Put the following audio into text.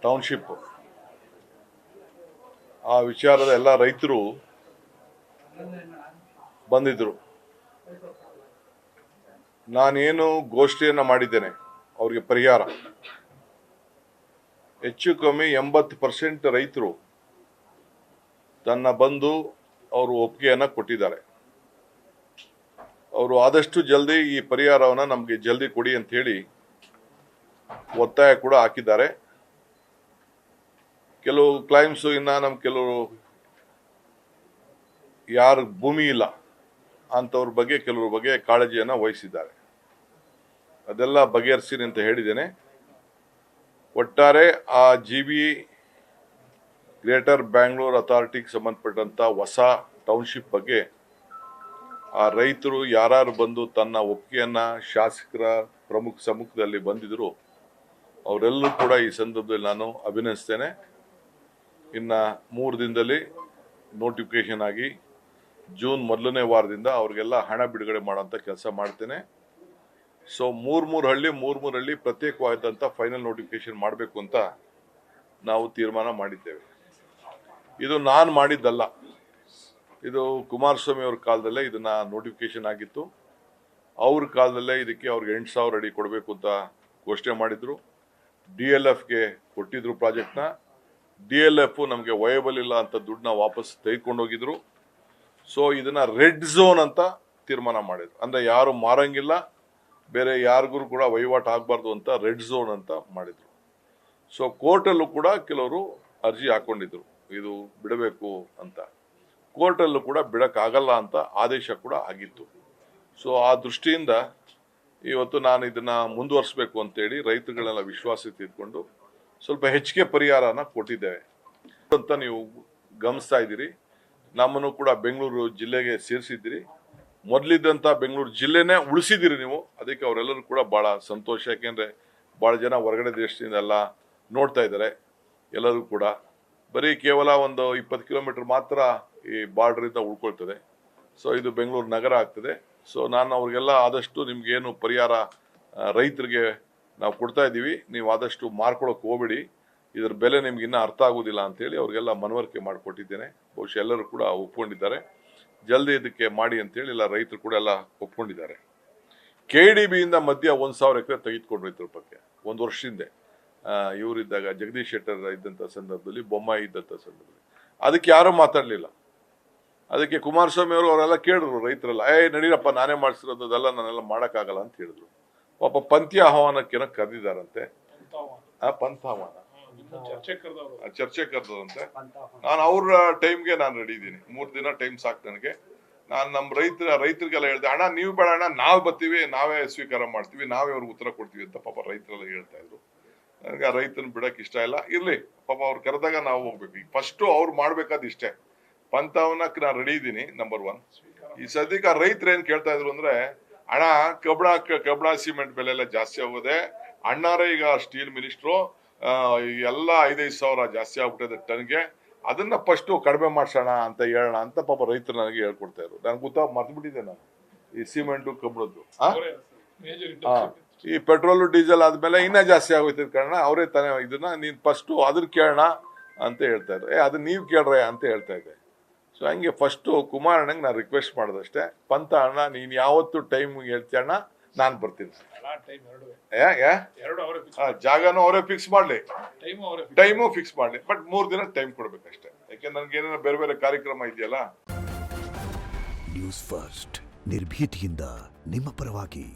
Township ಆ ವಿಚಾರದ ಎಲ್ಲ ರೈತರು ಬಂದಿದ್ರು. ನಾನೇನು ಘೋಷಣೆಯನ್ನು ಮಾಡಿದ್ದೇನೆ ಅವ್ರಿಗೆ ಪರಿಹಾರ ಹೆಚ್ಚು ಕಮ್ಮಿ 80% ರೈತರು ತನ್ನ ಬಂದು ಅವರು ಒಪ್ಪಿಗೆಯನ್ನು ಕೊಟ್ಟಿದ್ದಾರೆ. ಅವರು ಆದಷ್ಟು ಜಲ್ದಿ ಈ ಪರಿಹಾರವನ್ನು ನಮಗೆ ಜಲ್ದಿ ಕೊಡಿ ಅಂತ ಹೇಳಿ ಒತ್ತಾಯ ಕೂಡ ಹಾಕಿದ್ದಾರೆ. ಕೆಲವು ಕ್ಲೈಮ್ಸು ಇನ್ನು ಕೆಲವರು ಯಾರ ಭೂಮಿ ಇಲ್ಲ ಅಂಥವ್ರ ಬಗ್ಗೆ ಕೆಲವ್ರ ಬಗ್ಗೆ ಕಾಳಜಿಯನ್ನು ವಹಿಸಿದ್ದಾರೆ. ಅದೆಲ್ಲ ಬಗೆಹರಿಸಿರಿ ಅಂತ ಹೇಳಿದ್ದೇನೆ. ಒಟ್ಟಾರೆ ಆ GB ಗ್ರೇಟರ್ ಬ್ಯಾಂಗ್ಳೂರ್ ಅಥಾರಿಟಿಗೆ ಸಂಬಂಧಪಟ್ಟಂಥ ಹೊಸ ಟೌನ್ಶಿಪ್ ಬಗ್ಗೆ ಆ ರೈತರು ಯಾರು ಬಂದು ತನ್ನ ಒಪ್ಪಿಗೆಯನ್ನು ಶಾಸಕರ ಪ್ರಮುಖ ಸಮ್ಮುಖದಲ್ಲಿ ಬಂದಿದ್ರು ಅವರೆಲ್ಲರೂ ಕೂಡ ಈ ಸಂದರ್ಭದಲ್ಲಿ ನಾನು ಅಭಿನಂದಿಸ್ತೇನೆ. ಇನ್ನು 3 ದಿನದಲ್ಲಿ ನೋಟಿಫಿಕೇಶನ್ ಆಗಿ ಜೂನ್ ಮೊದಲನೇ ವಾರದಿಂದ ಅವ್ರಿಗೆಲ್ಲ ಹಣ ಬಿಡುಗಡೆ ಮಾಡೋಂಥ ಕೆಲಸ ಮಾಡ್ತೇನೆ. ಸೊ ಮೂರು ಹಳ್ಳಿ ಪ್ರತ್ಯೇಕವಾದಂಥ ಫೈನಲ್ ನೋಟಿಫಿಕೇಶನ್ ಮಾಡಬೇಕು ಅಂತ ನಾವು ತೀರ್ಮಾನ ಮಾಡಿದ್ದೇವೆ. ಇದು ನಾನು ಮಾಡಿದ್ದಲ್ಲ, ಇದು ಕುಮಾರಸ್ವಾಮಿ ಅವ್ರ ಕಾಲದಲ್ಲೇ ಇದನ್ನ ನೋಟಿಫಿಕೇಶನ್ ಆಗಿತ್ತು. ಅವ್ರ ಕಾಲದಲ್ಲೇ ಇದಕ್ಕೆ ಅವ್ರಿಗೆ 8,000 ಅಡಿ ಕೊಡಬೇಕು ಅಂತ ಘೋಷಣೆ ಮಾಡಿದ್ರು. DLFಗೆ ಕೊಟ್ಟಿದ್ರು ಪ್ರಾಜೆಕ್ಟ್ನ. DLF ನಮಗೆ ವಯಬಲ್ ಇಲ್ಲ ಅಂತ ದುಡ್ಡನ್ನ ವಾಪಸ್ ತೆಗೆದುಕೊಂಡೋಗಿದ್ರು. ಸೊ ಇದನ್ನ ರೆಡ್ ಝೋನ್ ಅಂತ ತೀರ್ಮಾನ ಮಾಡಿದ್ರು. ಅಂದ್ರೆ ಯಾರು ಮಾರಂಗಿಲ್ಲ, ಬೇರೆ ಯಾರಿಗೂ ಕೂಡ ವಹಿವಾಟು ಆಗಬಾರ್ದು ಅಂತ ರೆಡ್ ಝೋನ್ ಅಂತ ಮಾಡಿದ್ರು. ಸೊ ಕೋರ್ಟಲ್ಲೂ ಕೂಡ ಕೆಲವರು ಅರ್ಜಿ ಹಾಕೊಂಡಿದ್ರು ಇದು ಬಿಡಬೇಕು ಅಂತ. ಕೋರ್ಟಲ್ಲೂ ಕೂಡ ಬಿಡಕ್ಕಾಗಲ್ಲ ಅಂತ ಆದೇಶ ಕೂಡ ಆಗಿತ್ತು. ಸೊ ಆ ದೃಷ್ಟಿಯಿಂದ ಇವತ್ತು ನಾನು ಇದನ್ನ ಮುಂದುವರಿಸಬೇಕು ಅಂತೇಳಿ ರೈತರುಗಳೆಲ್ಲ ವಿಶ್ವಾಸ ತಿಳ್ಕೊಂಡು ಸ್ವಲ್ಪ ಹೆಚ್ಚಿಗೆ ಪರಿಹಾರನ ಕೊಟ್ಟಿದ್ದೇವೆ ಅಂತ ನೀವು ಗಮನಿಸ್ತಾ ಇದ್ದೀರಿ. ನಮ್ಮನ್ನು ಕೂಡ ಬೆಂಗಳೂರು ಜಿಲ್ಲೆಗೆ ಸೇರಿಸಿದ್ದೀರಿ. ಮೊದಲಿದ್ದಂಥ ಬೆಂಗಳೂರು ಜಿಲ್ಲೆನೇ ಉಳಿಸಿದ್ದೀರಿ ನೀವು. ಅದಕ್ಕೆ ಅವರೆಲ್ಲರೂ ಕೂಡ ಭಾಳ ಸಂತೋಷ. ಯಾಕೆಂದರೆ ಭಾಳ ಜನ ಹೊರಗಡೆ ದೇಶದಿಂದ ಎಲ್ಲ ನೋಡ್ತಾ ಇದ್ದಾರೆ. ಎಲ್ಲರೂ ಕೂಡ ಬರೀ ಕೇವಲ ಒಂದು 20 ಕಿಲೋಮೀಟರ್ ಮಾತ್ರ ಈ ಬಾರ್ಡ್ರಿಂದ ಉಳ್ಕೊಳ್ತದೆ. ಸೊ ಇದು ಬೆಂಗಳೂರು ನಗರ ಆಗ್ತದೆ. ಸೊ ನಾನು ಅವ್ರಿಗೆಲ್ಲ ಆದಷ್ಟು ನಿಮ್ಗೇನು ಪರಿಹಾರ ರೈತರಿಗೆ ನಾವು ಕೊಡ್ತಾ ಇದ್ದೀವಿ, ನೀವು ಆದಷ್ಟು ಮಾರ್ಕೊಳ್ಳೋಕೆ ಹೋಗ್ಬೇಡಿ, ಇದ್ರ ಬೆಲೆ ನಿಮ್ಗೆ ಇನ್ನೂ ಅರ್ಥ ಆಗೋದಿಲ್ಲ ಅಂತೇಳಿ ಅವ್ರಿಗೆಲ್ಲ ಮನವರಿಕೆ ಮಾಡಿಕೊಟ್ಟಿದ್ದೇನೆ. ಬಹುಶಃ ಎಲ್ಲರೂ ಕೂಡ ಒಪ್ಕೊಂಡಿದ್ದಾರೆ. ಜಲ್ದಿ ಇದಕ್ಕೆ ಮಾಡಿ ಅಂತೇಳಿ ಎಲ್ಲ ರೈತರು ಕೂಡ ಎಲ್ಲ ಒಪ್ಕೊಂಡಿದ್ದಾರೆ. KDBಯಿಂದ ಮಧ್ಯ 1,000 ಎಕರೆ ತೆಗೆದುಕೊಂಡು ರೈತರ ಬಗ್ಗೆ 1 ವರ್ಷದಿಂದ ಇವರಿದ್ದಾಗ ಜಗದೀಶ್ ಶೆಟ್ಟರ್ ಇದ್ದಂಥ ಸಂದರ್ಭದಲ್ಲಿ, ಬೊಮ್ಮಾಯಿ ಇದ್ದಂಥ ಸಂದರ್ಭದಲ್ಲಿ ಅದಕ್ಕೆ ಯಾರೂ ಮಾತಾಡಲಿಲ್ಲ. ಅದಕ್ಕೆ ಕುಮಾರಸ್ವಾಮಿ ಅವರೆಲ್ಲ ಕೇಳಿದ್ರು ರೈತರೆಲ್ಲ, ನಡೀರಪ್ಪ ನಾನೇ ಮಾಡಿಸಿರೋದೆಲ್ಲ ನಾನೆಲ್ಲ ಮಾಡೋಕ್ಕಾಗಲ್ಲ ಅಂತ ಹೇಳಿದ್ರು. ಪಾಪ ಪಂಥಿ ಆಹ್ವಾನಕ್ಕೇನೋ ಕರೆದಿದ್ದಾರಂತೆ, ಪಂಥಾಹ್ವಾನ ಚರ್ಚೆ ಕರೆದಂತೆ. ನಾನು ಅವ್ರ ಟೈಮ್ಗೆ ನಾನು ರೆಡಿ ಇದ್ದೀನಿ. 3 ದಿನ ಟೈಮ್ ಸಾಕು ನನಗೆ. ನಾನು ನಮ್ಮ ರೈತರಿಗೆಲ್ಲ ಹೇಳಿದೆ, ಅಣ್ಣ ನೀವು ಬೇಡ ಅಣ್ಣ, ನಾವು ಬರ್ತೀವಿ, ನಾವೇ ಸ್ವೀಕಾರ ಮಾಡ್ತೀವಿ, ನಾವೇ ಅವ್ರಿಗೆ ಉತ್ತರ ಕೊಡ್ತೀವಿ ಅಂತ ಪಾಪ ರೈತರೆಲ್ಲ ಹೇಳ್ತಾ ಇದ್ರು. ನನಗೆ ಆ ರೈತನ ಬಿಡಕ್ಕೆ ಇಷ್ಟ ಇಲ್ಲ. ಇರ್ಲಿ, ಪಾಪ ಅವ್ರು ಕರೆದಾಗ ನಾವು ಹೋಗ್ಬೇಕು. ಈಗ ಫಸ್ಟ್ ಅವ್ರು ಮಾಡ್ಬೇಕಾದ ಇಷ್ಟೇ. ಪಂಥಾಹ್ವಾನಕ್ಕೆ ನಾನು ರೆಡಿ ಇದ್ದೀನಿ, ನಂಬರ್ 1. ಈ ಸದ್ಯಕ್ಕೆ ಆ ರೈತರು ಏನ್ ಕೇಳ್ತಾ ಇದ್ರು ಅಂದ್ರೆ, ಅಣ್ಣ ಕಬ್ಬಣ ಸಿಮೆಂಟ್ ಬೆಲೆ ಎಲ್ಲ ಜಾಸ್ತಿ ಆಗೋದೆ, ಅಣ್ಣಾರೇ ಈಗ ಸ್ಟೀಲ್ ಮಿನಿಸ್ಟ್ರು, ಎಲ್ಲ 5,000 ಸಾವಿರ ಜಾಸ್ತಿ ಆಗ್ಬಿಟ್ಟಿದೆ ಟನ್ಗೆ, ಅದನ್ನ ಫಸ್ಟ್ ಕಡಿಮೆ ಮಾಡ್ಸೋಣ ಅಂತ ಹೇಳೋಣ ಅಂತ ಪಾಪ ರೈತರು ನನಗೆ ಹೇಳ್ಕೊಡ್ತಾ ಇದ್ರು. ನನ್ಗೆ ಮರ್ತ್ಬಿಟ್ಟಿದ್ದೆ ನಾನು ಈ ಸಿಮೆಂಟು ಕಬ್ಬಣದ್ದು. ಈ ಪೆಟ್ರೋಲು ಡೀಸೆಲ್ ಆದ್ಮೇಲೆ ಇನ್ನೂ ಜಾಸ್ತಿ ಆಗೋಯ್ತದ ಕಾರಣ ಅವರೇ ತಾನೇ ಇದನ್ನ ನೀನ್ ಫಸ್ಟ್ ಅದನ್ನ ಕೇಳೋಣ ಅಂತ ಹೇಳ್ತಾ ಇದ್ರು. ಅದನ್ನ ನೀವು ಕೇಳ್ರೆ ಅಂತ ಹೇಳ್ತಾ ಇದ್ದೆ. ಸೊ ಹಂಗೆ ಫಸ್ಟು ಕುಮಾರಣ್ಣಂಗೆ ನಾನು ರಿಕ್ವೆಸ್ಟ್ ಮಾಡೋದಷ್ಟೇ, ಪಂಥ ಅಣ್ಣ ನೀನು ಯಾವತ್ತು ಟೈಮ್ ಹೇಳ್ತೀಯ ಅಣ್ಣ, ನಾನು ಬರ್ತೀನಿ. ಜಾಗನೂ ಅವರೇ ಫಿಕ್ಸ್ ಮಾಡ್ಲಿ, ಟೈಮು ಫಿಕ್ಸ್ ಮಾಡ್ಲಿ, ಬಟ್ 3 ದಿನ ಟೈಮ್ ಕೊಡ್ಬೇಕಷ್ಟೇ. ಯಾಕೆಂದ್ರೆ ನನ್ಗೆ ಏನೇನೋ ಬೇರೆ ಬೇರೆ ಕಾರ್ಯಕ್ರಮ ಇದೆಯಲ್ಲ. ನ್ಯೂಸ್ ಫಸ್ಟ್ ನಿರ್ಭೀತಿಯಿಂದ ನಿಮ್ಮ ಪರವಾಗಿ.